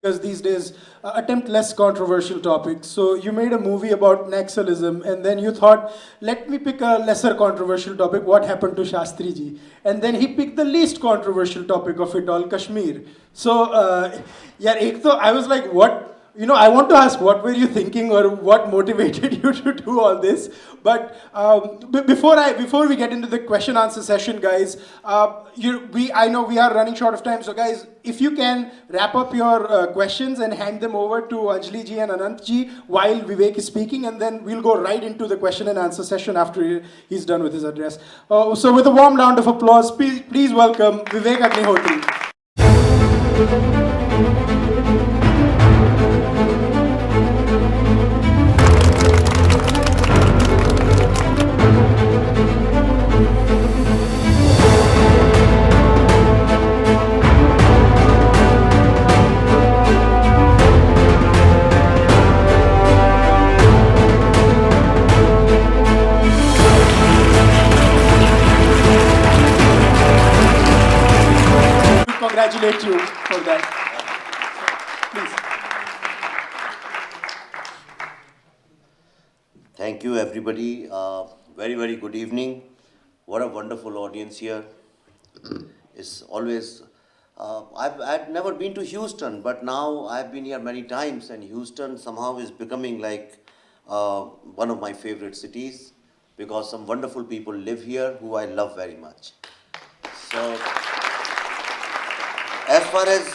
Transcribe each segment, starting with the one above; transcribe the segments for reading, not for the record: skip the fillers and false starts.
Because these days attempt less controversial topics. So you made a movie about Naxalism, and then you thought, let me pick a lesser controversial topic. What happened to Shastri ji? And then he picked the least controversial topic of it all, Kashmir. So yeah, I was like, what? I want to ask, what were you thinking, or what motivated you to do all this? But before we get into the question answer session, guys, I know we are running short of time. So, guys, if you can wrap up your questions and hand them over to Anjali ji and Anant ji while Vivek is speaking, and then we'll go right into the question and answer session after he's done with his address. So, with a warm round of applause, please welcome Vivek Agnihotri. Congratulate you for that. Please. Thank you, everybody. Very, very good evening. What a wonderful audience here. It's always. I'd never been to Houston, but now I've been here many times, and Houston somehow is becoming like one of my favorite cities because some wonderful people live here who I love very much. So, as far as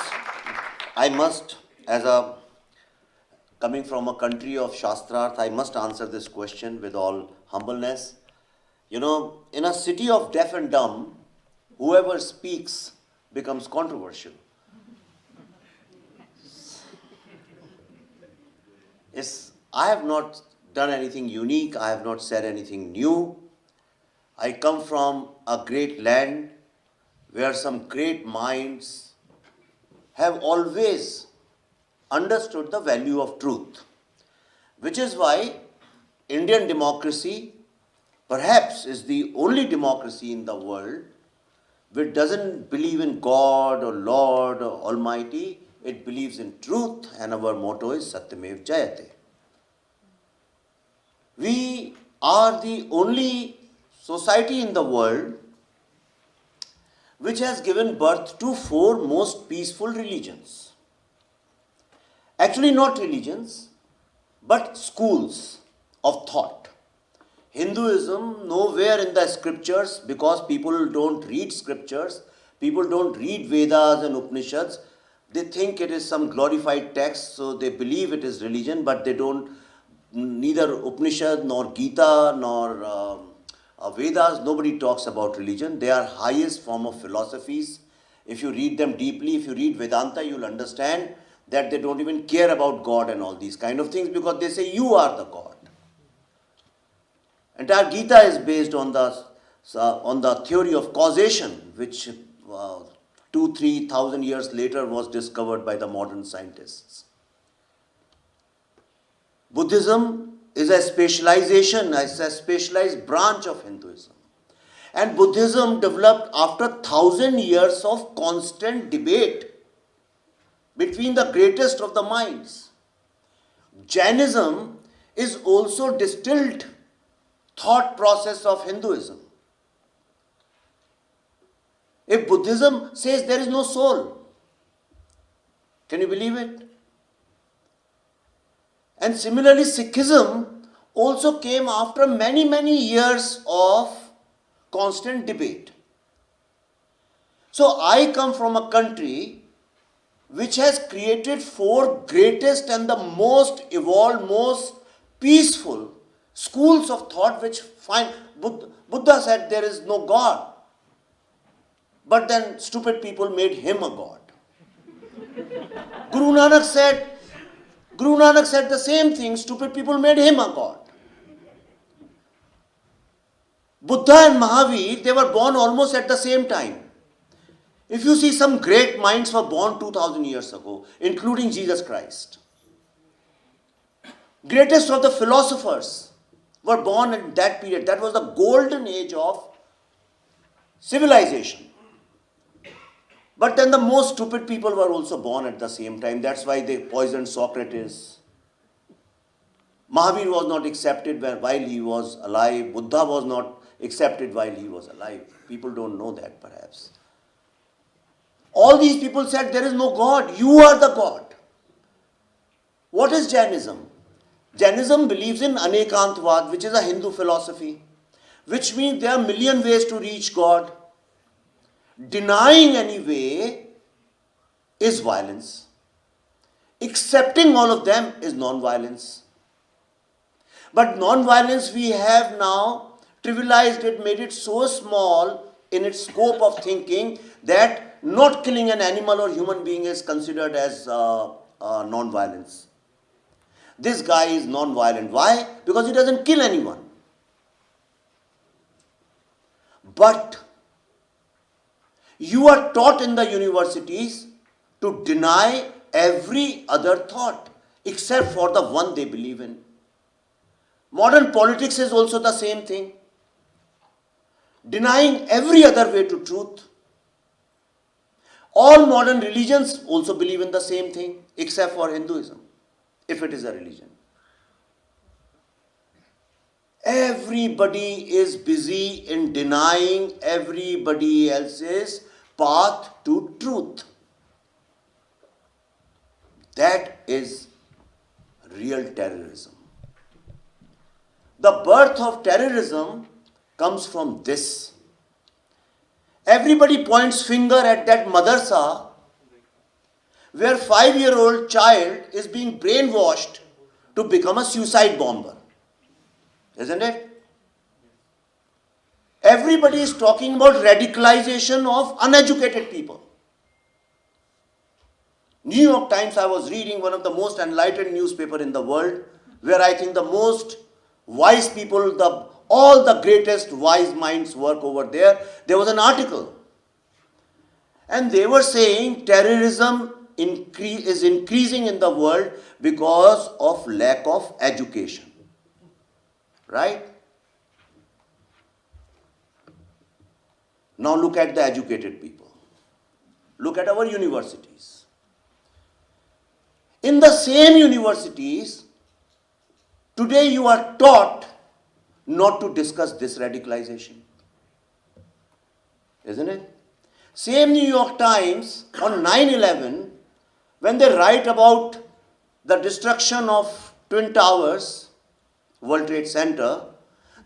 I must, as a coming from a country of Shastrarth, I must answer this question with all humbleness. You know, in a city of deaf and dumb, whoever speaks becomes controversial. I have not done anything unique, I have not said anything new. I come from a great land where some great minds have always understood the value of truth, which is why Indian democracy perhaps is the only democracy in the world which doesn't believe in God or Lord or Almighty. It believes in truth, and our motto is Satyamev Jayate. We are the only society in the world which has given birth to four most peaceful religions. Actually, not religions, but schools of thought. Hinduism, nowhere in the scriptures, because people don't read scriptures, people don't read Vedas and Upanishads, they think it is some glorified text, so they believe it is religion, but they don't, neither Upanishad nor Gita nor Vedas, nobody talks about religion. They are highest form of philosophies. If you read them deeply, if you read Vedanta, you'll understand that they don't even care about God and all these kind of things because they say you are the God. Entire Gita is based on the theory of causation, which 2,000-3,000 years later was discovered by the modern scientists. Buddhism is a specialization, it's a specialized branch of Hinduism. And Buddhism developed after 1,000 years of constant debate between the greatest of the minds. Jainism is also distilled thought process of Hinduism. If Buddhism says there is no soul, can you believe it? And similarly, Sikhism also came after many, many years of constant debate. So I come from a country which has created four greatest and the most evolved, most peaceful schools of thought which find Buddha said there is no God. But then stupid people made him a God. Guru Nanak said the same thing, stupid people made him a God. Buddha and Mahavir, they were born almost at the same time. If you see, some great minds were born 2,000 years ago, including Jesus Christ. Greatest of the philosophers were born in that period. That was the golden age of civilization. But then the most stupid people were also born at the same time. That's why they poisoned Socrates. Mahavir was not accepted while he was alive. Buddha was not accepted while he was alive. People don't know that perhaps. All these people said there is no God. You are the God. What is Jainism? Jainism believes in Anekantvad, which is a Hindu philosophy, which means there are a million ways to reach God. Denying any way is violence. Accepting all of them is non-violence. But non-violence we have now trivialized it, made it so small in its scope of thinking that not killing an animal or human being is considered as non-violence. This guy is non-violent. Why? Because he doesn't kill anyone. But you are taught in the universities to deny every other thought except for the one they believe in. Modern politics is also the same thing. Denying every other way to truth. All modern religions also believe in the same thing except for Hinduism, if it is a religion. Everybody is busy in denying everybody else's path to truth. That is real terrorism. The birth of terrorism comes from this. Everybody points finger at that madrasa where 5-year-old child is being brainwashed to become a suicide bomber. Isn't it? Everybody is talking about radicalization of uneducated people. New York Times, I was reading, one of the most enlightened newspaper in the world, where I think the most wise people, all the greatest wise minds work over there. There was an article. And they were saying terrorism is increasing in the world because of lack of education. Right? Now look at the educated people. Look at our universities. In the same universities, today you are taught not to discuss this radicalization. Isn't it? Same New York Times on 9/11, when they write about the destruction of Twin Towers, World Trade Center,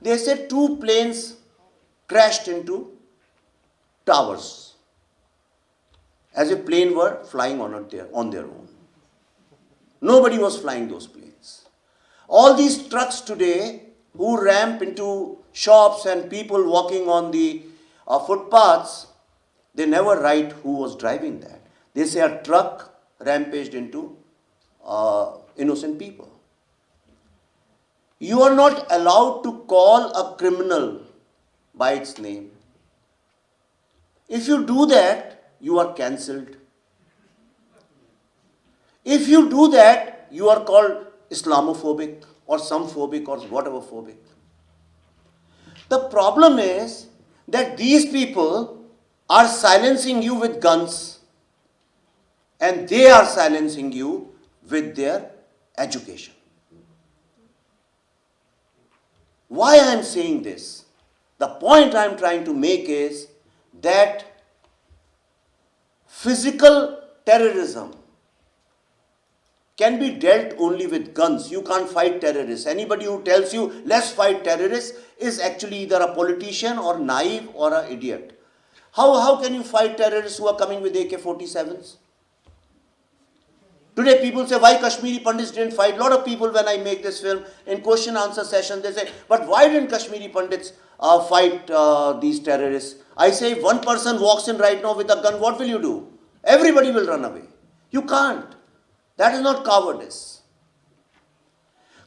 they said 2 planes crashed into towers, as if planes were flying on their own. Nobody was flying those planes. All these trucks today who ramp into shops and people walking on the footpaths, they never write who was driving that. They say a truck rampaged into innocent people. You are not allowed to call a criminal by its name. If you do that, you are cancelled. If you do that, you are called Islamophobic or some phobic or whatever phobic. The problem is that these people are silencing you with guns and they are silencing you with their education. Why I am saying this? The point I am trying to make is that physical terrorism can be dealt only with guns. You can't fight terrorists. Anybody who tells you, let's fight terrorists, is actually either a politician or naive or an idiot. How can you fight terrorists who are coming with AK-47s? Today people say, why Kashmiri Pandits didn't fight? A lot of people, when I make this film, in question answer session, they say, but why didn't Kashmiri Pandits fight these terrorists? I say, if one person walks in right now with a gun, what will you do? Everybody will run away. You can't. That is not cowardice.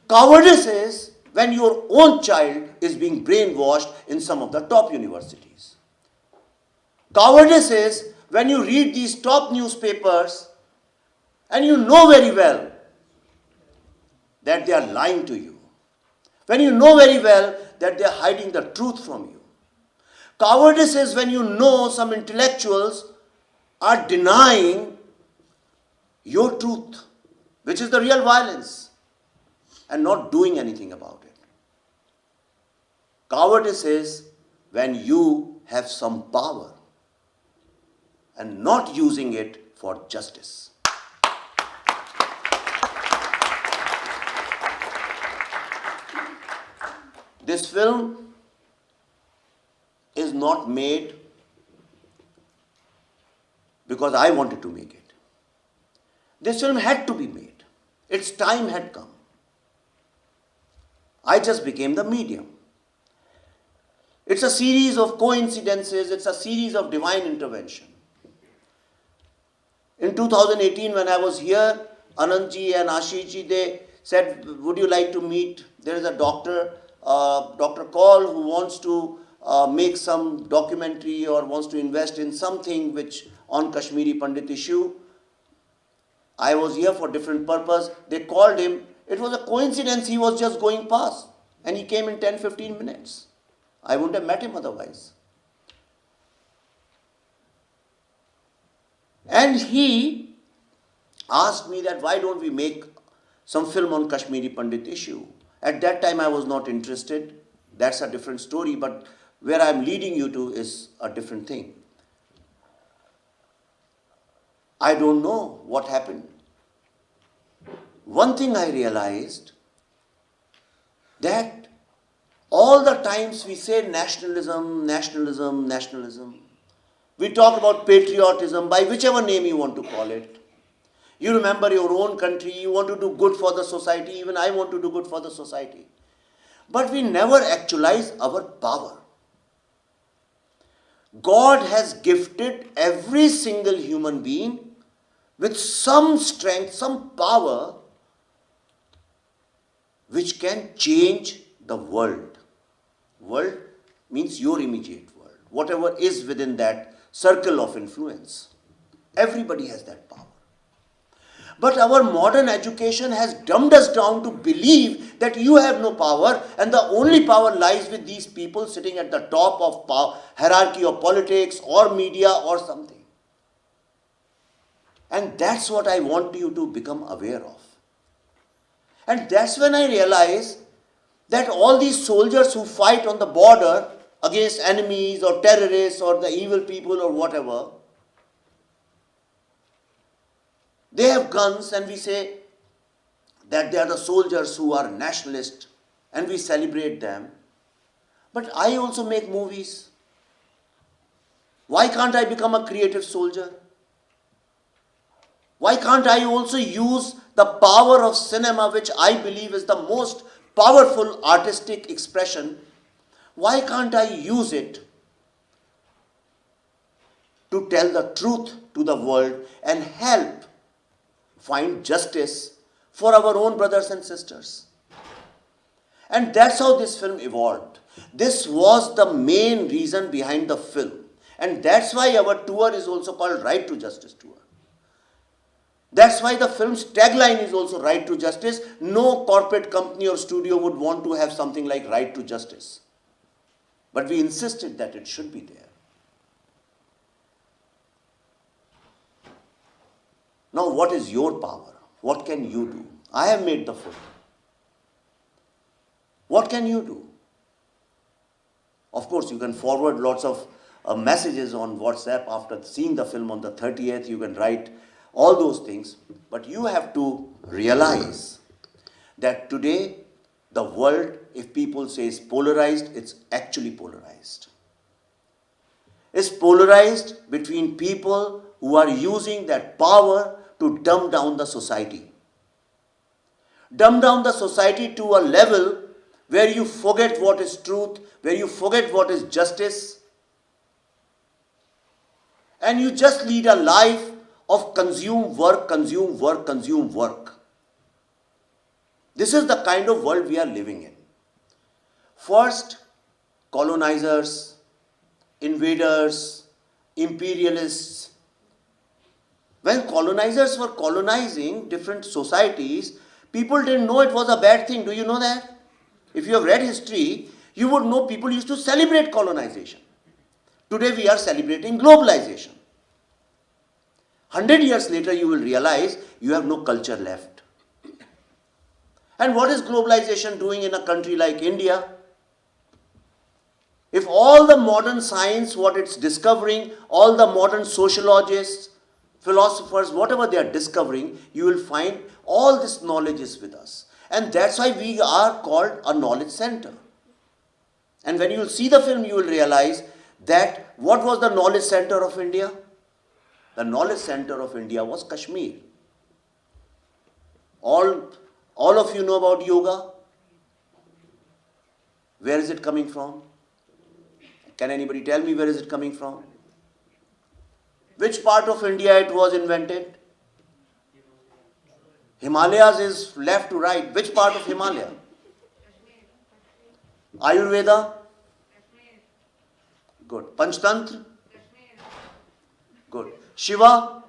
Cowardice is when your own child is being brainwashed in some of the top universities. Cowardice is when you read these top newspapers and you know very well that they are lying to you. When you know very well that they are hiding the truth from you. Cowardice is when you know some intellectuals are denying your truth, which is the real violence, and not doing anything about it. Cowardice is when you have some power and not using it for justice. This film is not made because I wanted to make it. This film had to be made. Its time had come. I just became the medium. It's a series of coincidences, it's a series of divine intervention. In 2018, when I was here, Anandji and Ashishji, they said, would you like to meet? There is a doctor, Dr. Kaul, who wants to make some documentary or wants to invest in something which on Kashmiri Pandit issue. I was here for different purpose. They called him. It was a coincidence. He was just going past and he came in 10-15 minutes. I wouldn't have met him otherwise. And he asked me that why don't we make some film on Kashmiri Pandit issue. At that time I was not interested. That's a different story, but where I'm leading you to is a different thing. I don't know what happened. One thing I realized, that all the times we say nationalism, nationalism, nationalism, we talk about patriotism, by whichever name you want to call it. You remember your own country, you want to do good for the society, even I want to do good for the society. But we never actualize our power. God has gifted every single human being with some strength, some power, which can change the world. World means your immediate world, whatever is within that circle of influence. Everybody has that power. But our modern education has dumbed us down to believe that you have no power and the only power lies with these people sitting at the top of hierarchy of politics or media or something. And that's what I want you to become aware of. And that's when I realized that all these soldiers who fight on the border against enemies or terrorists or the evil people or whatever, they have guns and we say that they are the soldiers who are nationalists and we celebrate them. But I also make movies. Why can't I become a creative soldier? Why can't I also use the power of cinema, which I believe is the most powerful artistic expression? Why can't I use it to tell the truth to the world and help find justice for our own brothers and sisters? And that's how this film evolved. This was the main reason behind the film. And that's why our tour is also called Right to Justice Tour. That's why the film's tagline is also Right to Justice. No corporate company or studio would want to have something like Right to Justice. But we insisted that it should be there. Now, what is your power? What can you do? I have made the film. What can you do? Of course, you can forward lots of messages on WhatsApp after seeing the film on the 30th. You can write all those things. But you have to realize that today, the world, if people say is polarized, it's actually polarized. It's polarized between people who are using that power to dumb down the society. Dumb down the society to a level where you forget what is truth, where you forget what is justice, and you just lead a life of consume, work, consume, work, consume, work. This is the kind of world we are living in. First, colonizers, invaders, imperialists. When colonizers were colonizing different societies, people didn't know it was a bad thing. Do you know that? If you have read history, you would know people used to celebrate colonization. Today we are celebrating globalization. 100 years later, you will realize you have no culture left. And what is globalization doing in a country like India? If all the modern science, what it's discovering, all the modern sociologists, philosophers, whatever they are discovering, you will find all this knowledge is with us. And that's why we are called a knowledge center. And when you will see the film, you will realize that what was the knowledge center of India? The knowledge center of India was Kashmir. All of you know about yoga. Where is it coming from? Can anybody tell me where is it coming from? Which part of India it was invented? Himalayas is left to right. Which part of Himalaya? Ayurveda? Good. Panchtantra? Good. Shiva?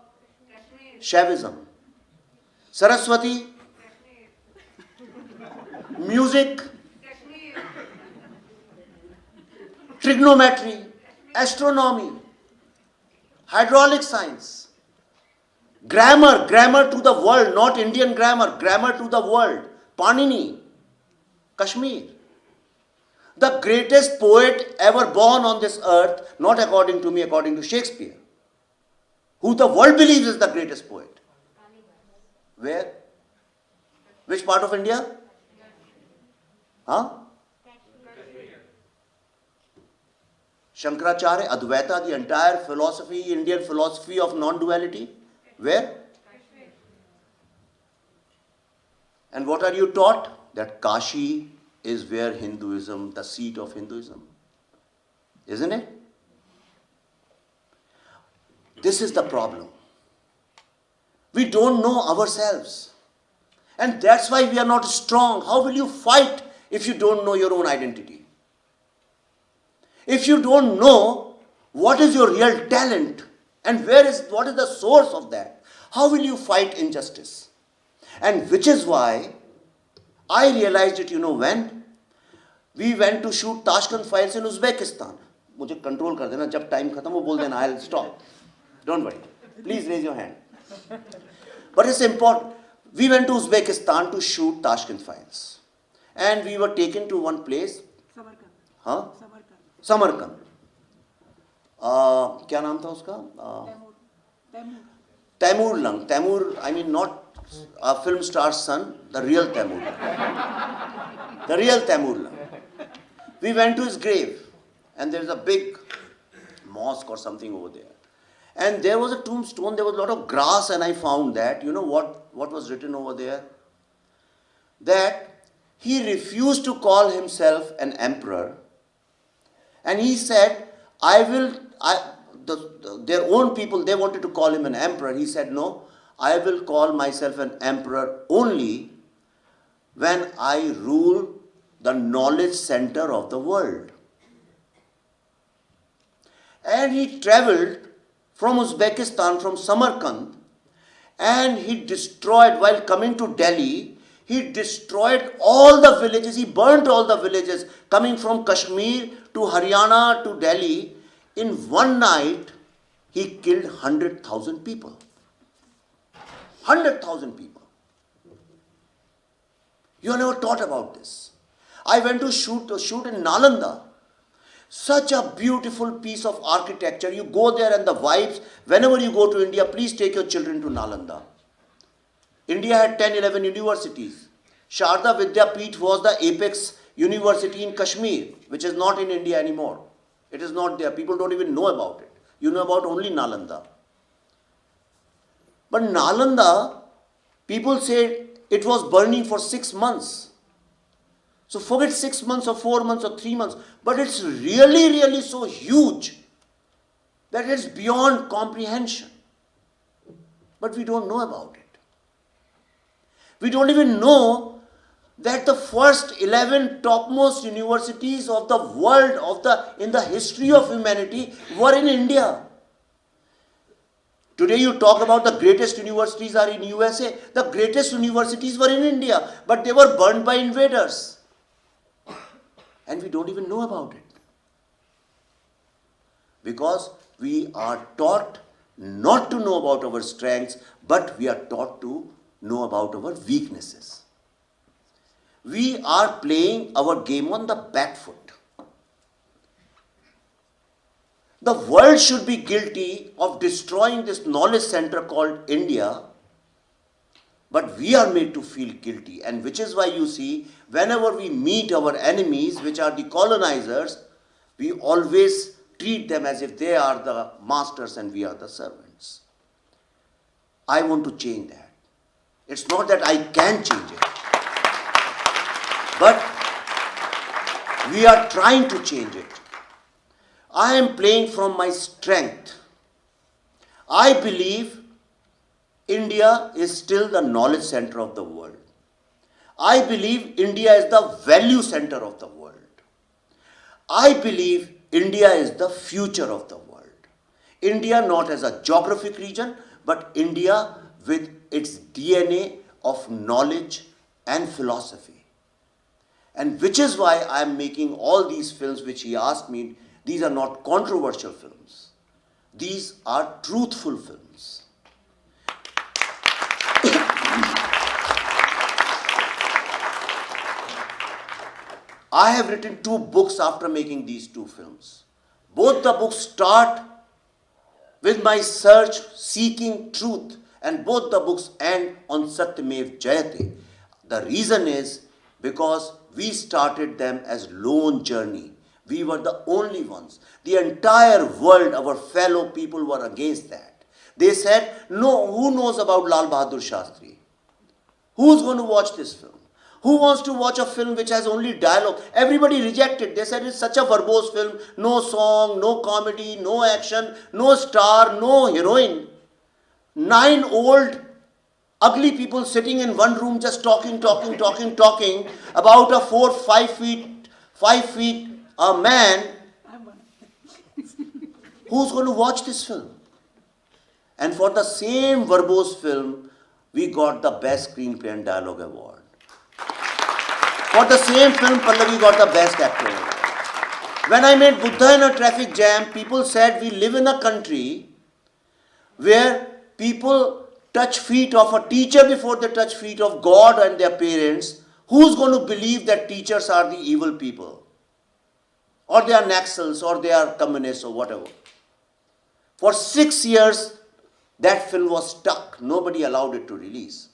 Shaivism. Saraswati? Music? Trigonometry? Astronomy? Hydraulic science? Grammar to the world, not Indian grammar to the world. Panini? Kashmir. The greatest poet ever born on this earth, not according to me, according to Shakespeare, who the world believes is the greatest poet. Where? Which part of India? Huh? Shankaracharya, Advaita, the entire philosophy, Indian philosophy of non-duality. Where? And what are you taught? That Kashi is where Hinduism, the seat of Hinduism. Isn't it? This is the problem. We don't know ourselves. And that's why we are not strong. How will you fight if you don't know your own identity? If you don't know what is your real talent and what is the source of that, how will you fight injustice? And which is why I realized it, when? We went to shoot Tashkent Files in Uzbekistan. मुझे control कर देना, जब time खत्म वो बोल देना, I'll stop. Don't worry. Please raise your hand. But it's important. We went to Uzbekistan to shoot Tashkent Files. And we were taken to one place. Samarkand. Huh? Samarkand. क्या नाम था उसका? Taimur. Taimur, I mean not a film star's son, the real Taimur. The real Taimur. We went to his grave, and there's a big mosque or something over there. And there was a tombstone, there was a lot of grass, and I found that, what was written over there? That he refused to call himself an emperor. And he said, their own people, they wanted to call him an emperor. He said, no, I will call myself an emperor only when I rule the knowledge center of the world. And he traveled from Uzbekistan, from Samarkand, and he destroyed, while coming to Delhi, he destroyed all the villages, he burnt all the villages coming from Kashmir to Haryana to Delhi. In one night, he killed 100,000 people. 100,000 people. You have never thought about this. I went to shoot in Nalanda. Such a beautiful piece of architecture. You go there and the vibes. Whenever you go to India, please take your children to Nalanda. India had 10, 11 universities. Sharda Vidyapeeth was the apex university in Kashmir, which is not in India anymore. It is not there. People don't even know about it. You know about only Nalanda. But Nalanda, people say it was burning for 6 months. So forget 6 months or 4 months or 3 months. But it's really, really so huge that it's beyond comprehension. But we don't know about it. We don't even know that the first 11 topmost universities of the world, in the history of humanity, were in India. Today you talk about the greatest universities are in USA. The greatest universities were in India, but they were burned by invaders. And we don't even know about it. Because we are taught not to know about our strengths, but we are taught to know about our weaknesses. We are playing our game on the back foot. The world should be guilty of destroying this knowledge center called India, but we are made to feel guilty, and which is why you see, whenever we meet our enemies, which are the colonizers, we always treat them as if they are the masters and we are the servants. I want to change that. It's not that I can change it, but we are trying to change it. I am playing from my strength. I believe India is still the knowledge center of the world. I believe India is the value center of the world. I believe India is the future of the world. India not as a geographic region, but India with its DNA of knowledge and philosophy. And which is why I am making all these films which he asked me. These are not controversial films. These are truthful films. I have written 2 books after making these 2 films. Both the books start with my search, seeking truth, and both the books end on Satyamev Jayate. The reason is because we started them as lone journey. We were the only ones. The entire world, our fellow people, were against that. They said, no, who knows about Lal Bahadur Shastri? Who's going to watch this film? Who wants to watch a film which has only dialogue? Everybody rejected. They said it's such a verbose film. No song, no comedy, no action, no star, no heroine. 9 old, ugly people sitting in one room just talking about a 4-5 feet a man. Who's going to watch this film? And for the same verbose film, we got the Best Screenplay and Dialogue Award. For the same film, Pallavi got the Best Actor Award. When I made Buddha in a Traffic Jam, people said we live in a country where people touch feet of a teacher before they touch feet of God and their parents. Who's going to believe that teachers are the evil people? Or they are Naxals, or they are communists, or whatever. For 6 years, that film was stuck. Nobody allowed it to release.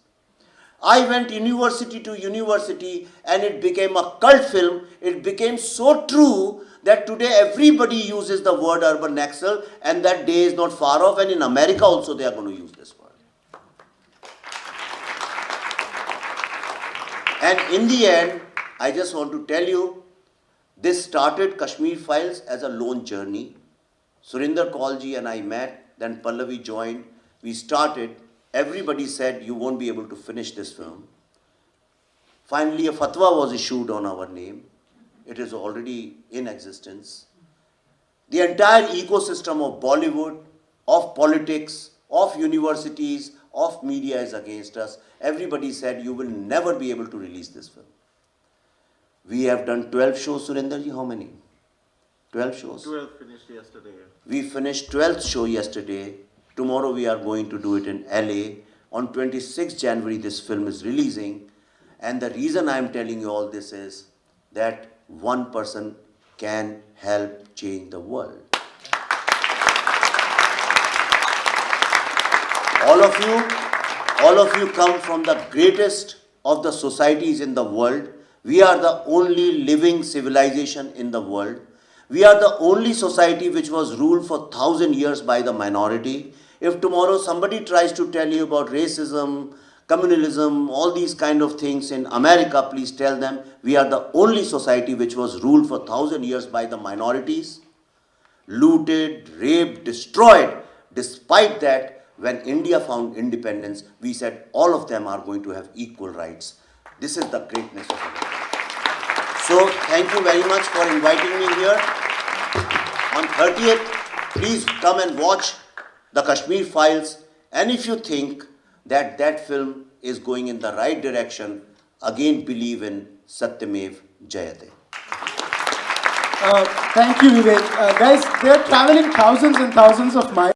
I went university to university and it became a cult film. It became so true that today everybody uses the word urban Naxal, and that day is not far off, and in America also they are going to use this word. And in the end, I just want to tell you, this started Kashmir Files as a lone journey. Surinder Kaulji and I met, then Pallavi joined. We started. Everybody said, you won't be able to finish this film. Finally, a fatwa was issued on our name. It is already in existence. The entire ecosystem of Bollywood, of politics, of universities, of media is against us. Everybody said, you will never be able to release this film. We have done 12 shows, Surendraji. How many? 12 shows. 12 finished yesterday. We finished 12th show yesterday. Tomorrow we are going to do it in LA. On 26th January this film is releasing. And the reason I am telling you all this is that one person can help change the world. All of you come from the greatest of the societies in the world. We are the only living civilization in the world. We are the only society which was ruled for 1,000 years by the minority. If tomorrow somebody tries to tell you about racism, communalism, all these kind of things in America, please tell them we are the only society which was ruled for 1,000 years by the minorities, looted, raped, destroyed. Despite that, when India found independence, we said all of them are going to have equal rights. This is the greatness of India. So thank you very much for inviting me here. On 30th, please come and watch the Kashmir Files, and if you think that that film is going in the right direction, again believe in Satyamev Jayate. Thank you, Vivek. Guys, they're traveling thousands and thousands of miles.